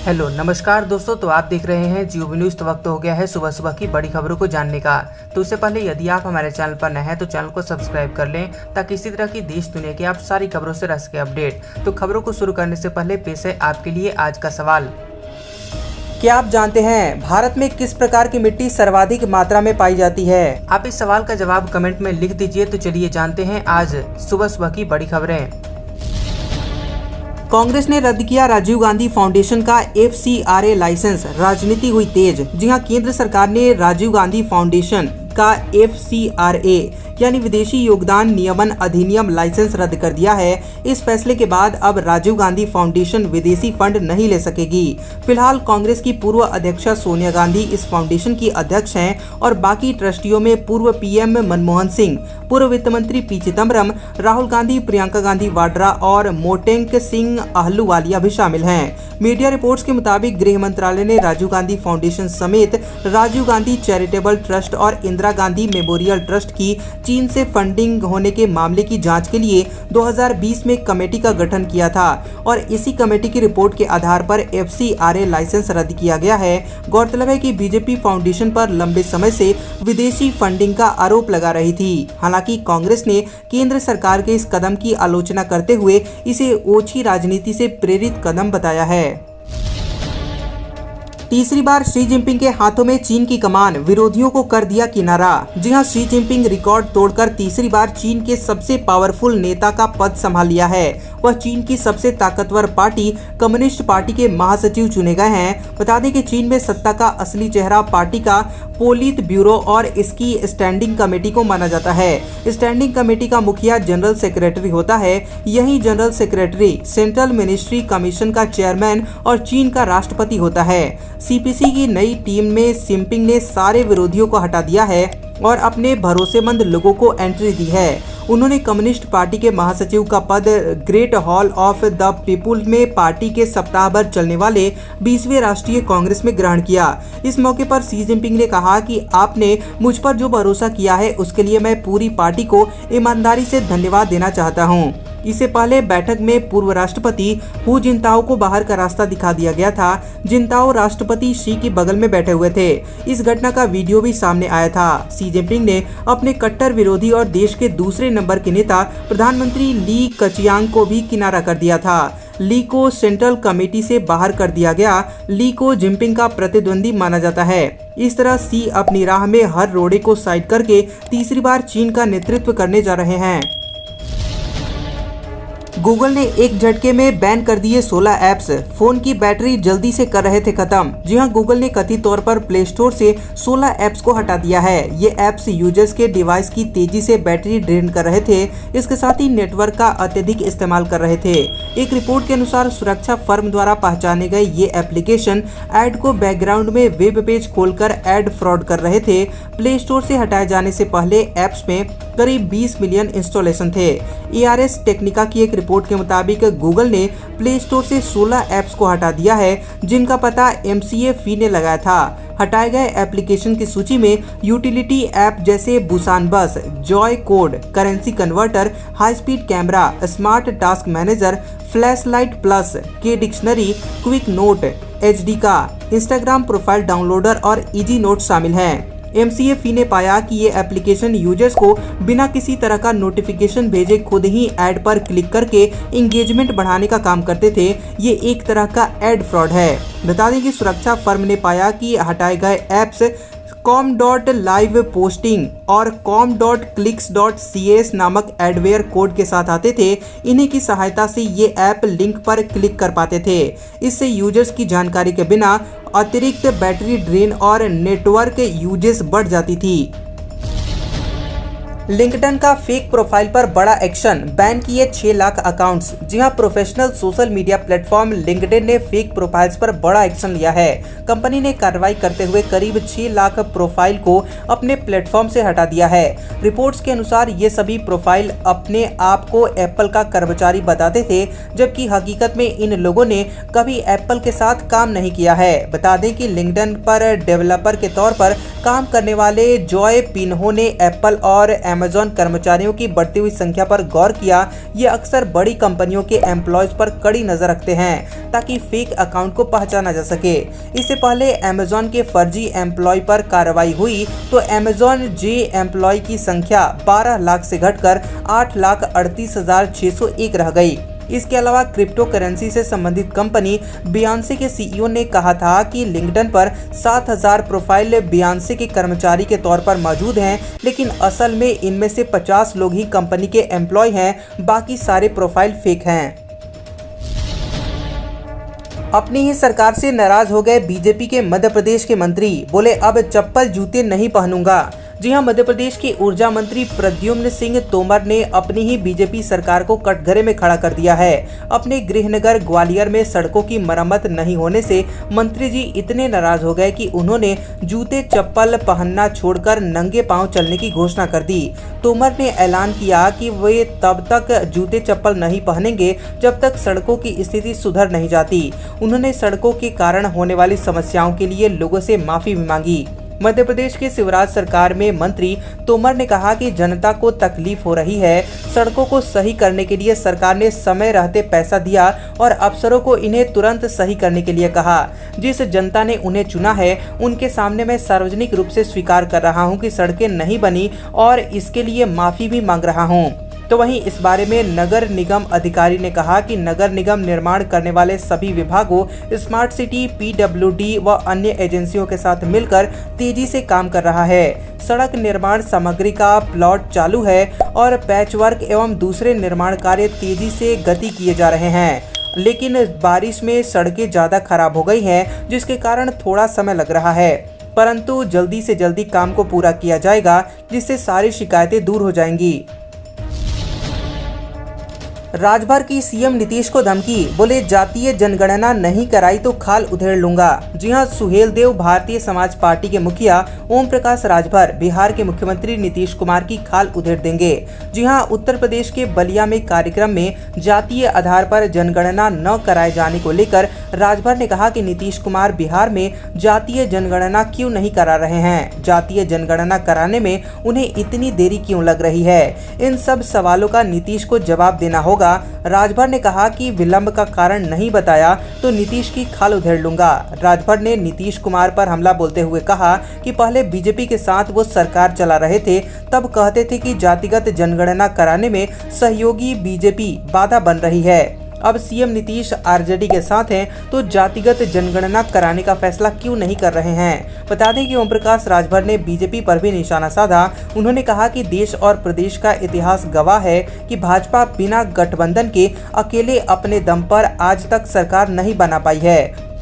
Hello नमस्कार दोस्तों, तो आप देख रहे हैं जियो न्यूज़। तो वक्त हो गया है सुबह सुबह की बड़ी खबरों को जानने का। तो उससे पहले यदि आप हमारे चैनल पर नए हैं तो चैनल को सब्सक्राइब कर लें ताकि इसी तरह की देश दुनिया की आप सारी खबरों से रह सके अपडेट। तो खबरों को शुरू करने से पहले पेश है आपके लिए आज का सवाल। क्या आप जानते हैं भारत में किस प्रकार की मिट्टी सर्वाधिक मात्रा में पाई जाती है? आप इस सवाल का जवाब कमेंट में लिख दीजिए। तो चलिए जानते हैं आज सुबह सुबह की बड़ी खबरें। कांग्रेस ने रद्द किया राजीव गांधी फाउंडेशन का FCRA लाइसेंस, राजनीति हुई तेज। जी हां, केंद्र सरकार ने राजीव गांधी फाउंडेशन का FCRA यानी विदेशी योगदान नियमन अधिनियम लाइसेंस रद्द कर दिया है। इस फैसले के बाद अब राजीव गांधी फाउंडेशन विदेशी फंड नहीं ले सकेगी। फिलहाल कांग्रेस की पूर्व अध्यक्षा सोनिया गांधी इस फाउंडेशन की अध्यक्ष हैं और बाकी ट्रस्टियों में पूर्व PM मनमोहन सिंह, पूर्व वित्त मंत्री P चिदम्बरम, राहुल गांधी, प्रियंका गांधी वाड्रा और मोटेंक सिंह अहलूवालिया भी शामिल हैं। मीडिया रिपोर्ट्स के मुताबिक गृह मंत्रालय ने राजीव गांधी फाउंडेशन समेत राजीव गांधी चैरिटेबल ट्रस्ट और इंदिरा गांधी मेमोरियल ट्रस्ट की चीन से फंडिंग होने के मामले की जांच के लिए 2020 में कमेटी का गठन किया था और इसी कमेटी की रिपोर्ट के आधार पर FCRA लाइसेंस रद्द किया गया है। गौरतलब है कि बीजेपी फाउंडेशन पर लंबे समय से विदेशी फंडिंग का आरोप लगा रही थी। हालांकि कांग्रेस ने केंद्र सरकार के इस कदम की आलोचना करते हुए इसे ओछी राजनीति से प्रेरित कदम बताया है। तीसरी बार शी जिनपिंग के हाथों में चीन की कमान, विरोधियों को कर दिया किनारा। जी हां, शी जिनपिंग रिकॉर्ड तोड़कर तीसरी बार चीन के सबसे पावरफुल नेता का पद संभाल लिया है। वह चीन की सबसे ताकतवर पार्टी कम्युनिस्ट पार्टी के महासचिव चुने गए हैं। बता दें कि चीन में सत्ता का असली चेहरा पार्टी का पोलित ब्यूरो और इसकी स्टैंडिंग कमेटी को माना जाता है। स्टैंडिंग कमेटी का मुखिया जनरल सेक्रेटरी होता है। यही general secretary central ministry commission का चेयरमैन और चीन का राष्ट्रपति होता है। CPC की नई टीम में जिनपिंग ने सारे विरोधियों को हटा दिया है और अपने भरोसेमंद लोगों को एंट्री दी है। उन्होंने कम्युनिस्ट पार्टी के महासचिव का पद great hall of the people में पार्टी के सप्ताह भर चलने वाले 20वें राष्ट्रीय कांग्रेस में ग्रहण किया। इस मौके पर शी जिनपिंग ने कहा कि आपने मुझ पर जो भरोसा किया है उसके लिए मैं पूरी पार्टी को ईमानदारी से धन्यवाद देना चाहता हूँ। इससे पहले बैठक में पूर्व राष्ट्रपति हु जिनताओ को बाहर का रास्ता दिखा दिया गया था। जिनताओ राष्ट्रपति शी के बगल में बैठे हुए थे। इस घटना का वीडियो भी सामने आया था। शी जिनपिंग ने अपने कट्टर विरोधी और देश के दूसरे नंबर के नेता प्रधानमंत्री ली कचियांग को भी किनारा कर दिया था। ली को सेंट्रल कमेटी से बाहर कर दिया गया। ली को जिनपिंग का प्रतिद्वंदी माना जाता है। इस तरह शी अपनी राह में हर रोड़े को साइड करके तीसरी बार चीन का नेतृत्व करने जा रहे हैं। गूगल ने एक झटके में बैन कर दिए 16 ऐप्स, फोन की बैटरी जल्दी से कर रहे थे खत्म। जी हां, गूगल ने कथित तौर पर प्ले स्टोर से 16 ऐप्स को हटा दिया है। ये ऐप्स यूजर्स के डिवाइस की तेजी से बैटरी ड्रेन कर रहे थे। इसके साथ ही नेटवर्क का अत्यधिक इस्तेमाल कर रहे थे। एक रिपोर्ट के अनुसार सुरक्षा फर्म द्वारा पहचाने गए ये एप्लीकेशन ऐड को बैकग्राउंड में वेब पेज खोलकर ऐड फ्रॉड कर रहे थे। प्ले स्टोर से हटाए जाने से पहले ऐप्स में करीब 20 मिलियन इंस्टॉलेशन थे। ARS टेक्निका की एक रिपोर्ट के मुताबिक गूगल ने प्ले स्टोर से 16 ऐप्स को हटा दिया है जिनका पता MCA फी ने लगाया था। हटाए गए एप्लीकेशन की सूची में यूटिलिटी ऐप जैसे बुसान बस, Joy code, currency converter, high speed camera, smart task manager, flash light plus, के डिक्शनरी, क्विक नोट, HD का, इंस्टाग्राम प्रोफाइल डाउनलोडर और इजी नोट शामिल हैं। MCA फी ने पाया कि ये एप्लीकेशन यूजर्स को बिना किसी तरह का नोटिफिकेशन भेजे खुद ही ऐड पर क्लिक करके इंगेजमेंट बढ़ाने का काम करते थे। ये एक तरह का ऐड फ्रॉड है। बता दें कि सुरक्षा फर्म ने पाया कि हटाए गए ऐप्स com.live posting और com.clicks.cas नामक एडवेयर कोड के साथ आते थे। इन्हीं की सहायता से ये ऐप लिंक पर क्लिक कर पाते थे। इससे यूजर्स की जानकारी के बिना अतिरिक्त बैटरी ड्रेन और नेटवर्क यूजेस बढ़ जाती थी। लिंक्डइन का फेक प्रोफाइल पर बड़ा एक्शन, बैन किए 6 लाख अकाउंट्स। जी हां, professional social media platform LinkedIn ने फेक प्रोफाइल्स पर बड़ा एक्शन लिया है। कंपनी ने कार्रवाई करते हुए करीब 6 लाख प्रोफाइल को अपने प्लेटफॉर्म से हटा दिया है। रिपोर्ट्स के अनुसार ये सभी प्रोफाइल अपने आप को एप्पल का कर्मचारी बताते थे, जबकि हकीकत में इन लोगों ने कभी एप्पल के साथ काम नहीं किया है। बता दें कि लिंक्डइन पर डेवलपर के तौर पर काम करने वाले जॉय पिन्हो ने एप्पल और अमेजॉन कर्मचारियों की बढ़ती हुई संख्या पर गौर किया। ये अक्सर बड़ी कंपनियों के एम्प्लॉयज पर कड़ी नजर रखते हैं ताकि फेक अकाउंट को पहचाना जा सके। इससे पहले अमेजॉन के फर्जी एम्प्लॉय पर कार्रवाई हुई तो अमेजॉन जे एम्प्लॉय की संख्या 12 लाख से घटकर 8,38,601 रह गई। इसके अलावा क्रिप्टो करेंसी से संबंधित कंपनी बियॉन्से के सीईओ ने कहा था कि लिंक्डइन पर 7,000 प्रोफाइल बियॉन्से के कर्मचारी के तौर पर मौजूद हैं, लेकिन असल में इनमें से 50 लोग ही कंपनी के एम्प्लॉय हैं, बाकी सारे प्रोफाइल फेक हैं। अपनी ही सरकार से नाराज हो गए बीजेपी के मध्य प्रदेश के मंत्री, बोले अब चप्पल जूते नहीं पहनूंगा। जी हां, मध्य प्रदेश के ऊर्जा मंत्री प्रद्युम्न सिंह तोमर ने अपनी ही बीजेपी सरकार को कटघरे में खड़ा कर दिया है। अपने गृहनगर ग्वालियर में सड़कों की मरम्मत नहीं होने से मंत्री जी इतने नाराज हो गए कि उन्होंने जूते चप्पल पहनना छोड़कर नंगे पांव चलने की घोषणा कर दी। तोमर ने ऐलान किया कि वे तब तक जूते चप्पल नहीं पहनेंगे जब तक सड़कों की स्थिति सुधर नहीं जाती। उन्होंने सड़कों के कारण होने वाली समस्याओं के लिए लोगों से माफी भी मांगी। मध्य प्रदेश की शिवराज सरकार में मंत्री तोमर ने कहा कि जनता को तकलीफ हो रही है। सड़कों को सही करने के लिए सरकार ने समय रहते पैसा दिया और अफसरों को इन्हें तुरंत सही करने के लिए कहा। जिस जनता ने उन्हें चुना है उनके सामने मैं सार्वजनिक रूप से स्वीकार कर रहा हूं कि सड़कें नहीं बनी और इसके लिए माफी भी मांग रहा हूं। तो वहीं इस बारे में नगर निगम अधिकारी ने कहा कि नगर निगम निर्माण करने वाले सभी विभागों, स्मार्ट सिटी, पीडब्ल्यूडी व अन्य एजेंसियों के साथ मिलकर तेजी से काम कर रहा है। सड़क निर्माण सामग्री का प्लॉट चालू है और पैचवर्क एवं दूसरे निर्माण कार्य तेजी से गति किए जा रहे हैं, लेकिन बारिश में सड़कें ज्यादा खराब हो गई हैं, जिसके कारण थोड़ा समय लग रहा है, परंतु जल्दी से जल्दी काम को पूरा किया जाएगा, जिससे सारी शिकायतें दूर हो जाएंगी। राजभर की सीएम नीतीश को धमकी, बोले जातीय जनगणना नहीं कराई तो खाल उधेड़ लूंगा। जी हां, सुहेलदेव भारतीय समाज पार्टी के मुखिया ओम प्रकाश राजभर बिहार के मुख्यमंत्री नीतीश कुमार की खाल उधेड़ देंगे। जी हां, उत्तर प्रदेश के बलिया में कार्यक्रम में जातीय आधार पर जनगणना न कराए जाने को लेकर राजभर ने कहा कि नीतीश कुमार बिहार में जातीय जनगणना क्यों नहीं करा रहे हैं, जातीय जनगणना कराने में उन्हें इतनी देरी क्यों लग रही है। इन सब सवालों का नीतीश को जवाब देना होगा। राजभर ने कहा कि विलंब का कारण नहीं बताया तो नीतीश की खाल उधेड़ लूंगा। राजभर ने नीतीश कुमार पर हमला बोलते हुए कहा कि पहले बीजेपी के साथ वो सरकार चला रहे थे, तब कहते थे कि जातिगत जनगणना कराने में सहयोगी बीजेपी बाधा बन रही है। अब सीएम नीतीश आरजेडी के साथ हैं तो जातिगत जनगणना कराने का फैसला क्यों नहीं कर रहे हैं। बता दें कि ओम प्रकाश राजभर ने बीजेपी पर भी निशाना साधा। उन्होंने कहा कि देश और प्रदेश का इतिहास गवाह है कि भाजपा बिना गठबंधन के अकेले अपने दम पर आज तक सरकार नहीं बना पाई है।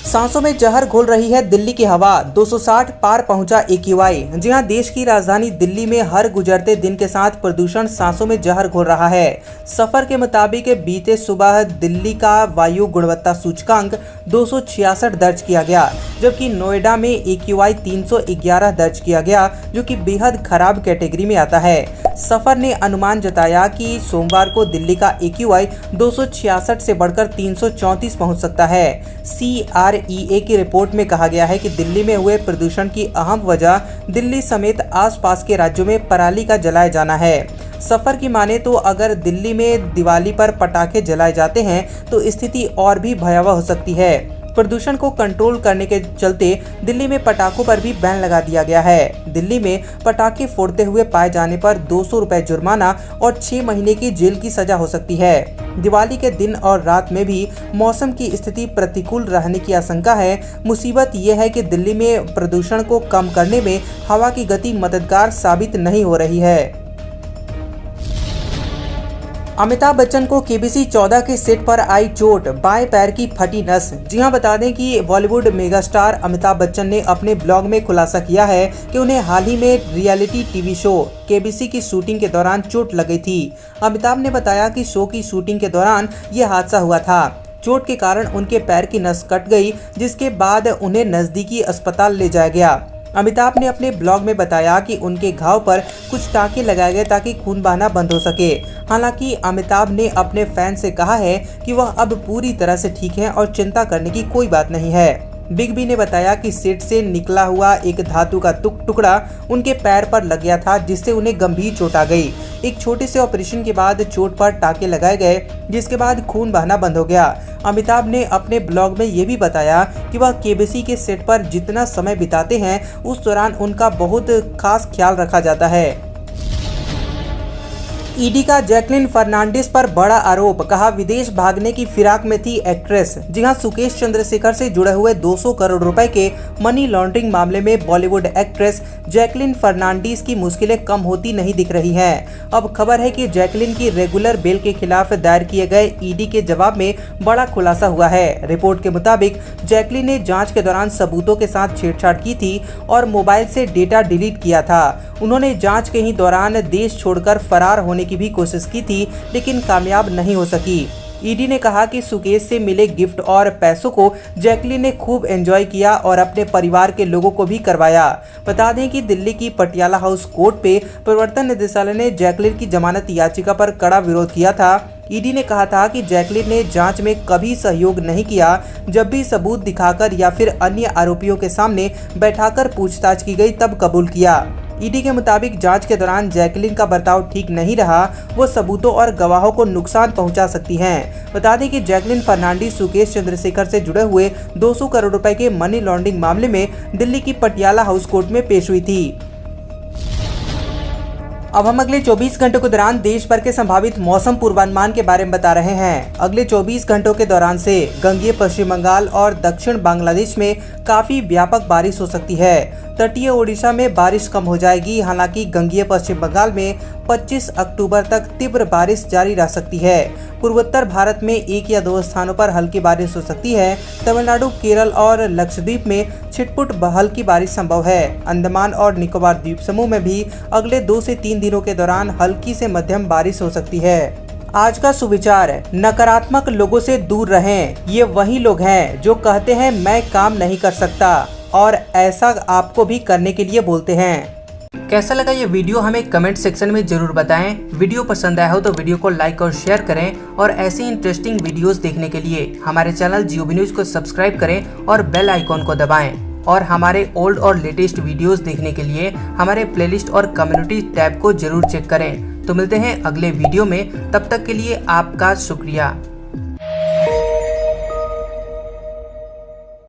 सांसों में जहर घोल रही है दिल्ली की हवा, 260 पार पहुंचा AQI। जी हां, देश की राजधानी दिल्ली में हर गुजरते दिन के साथ प्रदूषण सांसों में जहर घोल रहा है। सफर के मुताबिक बीते सुबह दिल्ली का वायु गुणवत्ता सूचकांक 266 दर्ज किया गया, जबकि नोएडा में AQI 311 दर्ज किया गया, जो कि बेहद खराब कैटेगरी में आता है। सफर ने अनुमान जताया कि सोमवार को दिल्ली का AQI 266 से बढ़कर 334 पहुंच सकता है। CREA की रिपोर्ट में कहा गया है कि दिल्ली में हुए प्रदूषण की अहम वजह दिल्ली समेत आसपास के राज्यों में पराली का जलाया जाना है। सफर की माने तो अगर दिल्ली में दिवाली पर पटाखे जलाए जाते हैं तो स्थिति और भी भयावह हो सकती है। प्रदूषण को कंट्रोल करने के चलते दिल्ली में पटाखों पर भी बैन लगा दिया गया है। दिल्ली में पटाखे फोड़ते हुए पाए जाने पर 200 रुपए जुर्माना और 6 महीने की जेल की सजा हो सकती है। दिवाली के दिन और रात में भी मौसम की स्थिति प्रतिकूल रहने की आशंका है। मुसीबत यह है कि दिल्ली में प्रदूषण को कम करने में हवा की गति मददगार साबित नहीं हो रही है। अमिताभ बच्चन को केबीसी 14 के सेट पर आई चोट, बाएं पैर की फटी नस। जी हां, बता दें कि बॉलीवुड मेगास्टार अमिताभ बच्चन ने अपने ब्लॉग में खुलासा किया है कि उन्हें हाल ही में रियलिटी टीवी शो केबीसी की शूटिंग के दौरान चोट लग गई थी। अमिताभ ने बताया कि शो की शूटिंग के दौरान ये हादसा हुआ था। चोट के कारण उनके पैर की नस कट गई, जिसके बाद उन्हें नजदीकी अस्पताल ले जाया गया। अमिताभ ने अपने ब्लॉग में बताया कि उनके घाव पर कुछ टाँके लगाए गए ताकि खून बहना बंद हो सके। हालांकि अमिताभ ने अपने फैन से कहा है कि वह अब पूरी तरह से ठीक हैं और चिंता करने की कोई बात नहीं है। बिग बी ने बताया कि सेट से निकला हुआ एक धातु का टुकड़ा उनके पैर पर लग गया था, जिससे उन्हें गंभीर चोट आ गई। एक छोटे से ऑपरेशन के बाद चोट पर टाके लगाए गए, जिसके बाद खून बहना बंद हो गया। अमिताभ ने अपने ब्लॉग में ये भी बताया कि वह केबीसी के सेट पर जितना समय बिताते हैं उस दौरान उनका बहुत खास ख्याल रखा जाता है। ईडी का जैकलिन फर्नांडिस पर बड़ा आरोप, कहा विदेश भागने की फिराक में थी एक्ट्रेस। जी हां, सुकेश चंद्रशेखर से जुड़े हुए 200 करोड़ रुपए के मनी लॉन्ड्रिंग मामले में बॉलीवुड एक्ट्रेस जैकलिन फर्नांडिस की मुश्किलें कम होती नहीं दिख रही हैं। अब खबर है कि जैकलिन की रेगुलर बेल के खिलाफ दायर किए गए ईडी के जवाब में बड़ा खुलासा हुआ है। रिपोर्ट के मुताबिक जैकलिन ने जाँच के दौरान सबूतों के साथ छेड़छाड़ की थी और मोबाइल से डेटा डिलीट किया था। उन्होंने जाँच के ही दौरान देश छोड़कर फरार होने की भी कोशिश की थी, लेकिन कामयाब नहीं हो सकी। ईडी ने कहा कि सुकेश से मिले गिफ्ट और पैसों को जैकलिन ने खूब एंजॉय किया और अपने परिवार के लोगों को भी करवाया। बता दें कि दिल्ली की पटियाला हाउस कोर्ट पे प्रवर्तन निदेशालय ने जैकलिन की जमानत याचिका पर कड़ा विरोध किया था। ईडी ने कहा था कि जैकलिन ने जांच में कभी सहयोग नहीं किया। जब भी सबूत दिखाकर या फिर अन्य आरोपियों के सामने बैठाकर पूछताछ की गई तब कबूल किया। ईडी के मुताबिक जांच के दौरान जैकलिन का बर्ताव ठीक नहीं रहा, वो सबूतों और गवाहों को नुकसान पहुंचा सकती हैं। बता दें कि जैकलिन फर्नांडिस सुकेश चंद्रशेखर से जुड़े हुए 200 करोड़ रुपए के मनी लॉन्ड्रिंग मामले में दिल्ली की पटियाला हाउस कोर्ट में पेश हुई थी। अब हम अगले 24 घंटों के दौरान देश भर के संभावित मौसम पूर्वानुमान के बारे में बता रहे हैं। अगले 24 घंटों के दौरान से गंगीय पश्चिम बंगाल और दक्षिण बांग्लादेश में काफी व्यापक बारिश हो सकती है। तटीय ओडिशा में बारिश कम हो जाएगी। हालांकि गंगीय पश्चिम बंगाल में 25 अक्टूबर तक तीव्र बारिश जारी रह सकती है। पूर्वोत्तर भारत में एक या दो स्थानों पर हल्की बारिश हो सकती है। तमिलनाडु, केरल और लक्षद्वीप में छिटपुट हल्की बारिश संभव है। अंडमान और निकोबार द्वीप समूह में भी अगले 2 से 3 दिनों के दौरान हल्की से मध्यम बारिश हो सकती है। आज का सुविचार, नकारात्मक लोगों से दूर रहें। ये वही लोग हैं जो कहते हैं मैं काम नहीं कर सकता और ऐसा आपको भी करने के लिए बोलते हैं। कैसा लगा ये वीडियो हमें कमेंट सेक्शन में जरूर बताएं। वीडियो पसंद आया हो तो वीडियो को लाइक और शेयर करें और ऐसी इंटरेस्टिंग वीडियोस देखने के लिए हमारे चैनल जियोबी न्यूज को सब्सक्राइब करें और बेल आइकॉन को दबाएं। और हमारे ओल्ड और लेटेस्ट वीडियोस देखने के लिए हमारे प्लेलिस्ट और कम्युनिटी टैब को जरूर चेक करें। तो मिलते हैं अगले वीडियो में, तब तक के लिए आपका शुक्रिया।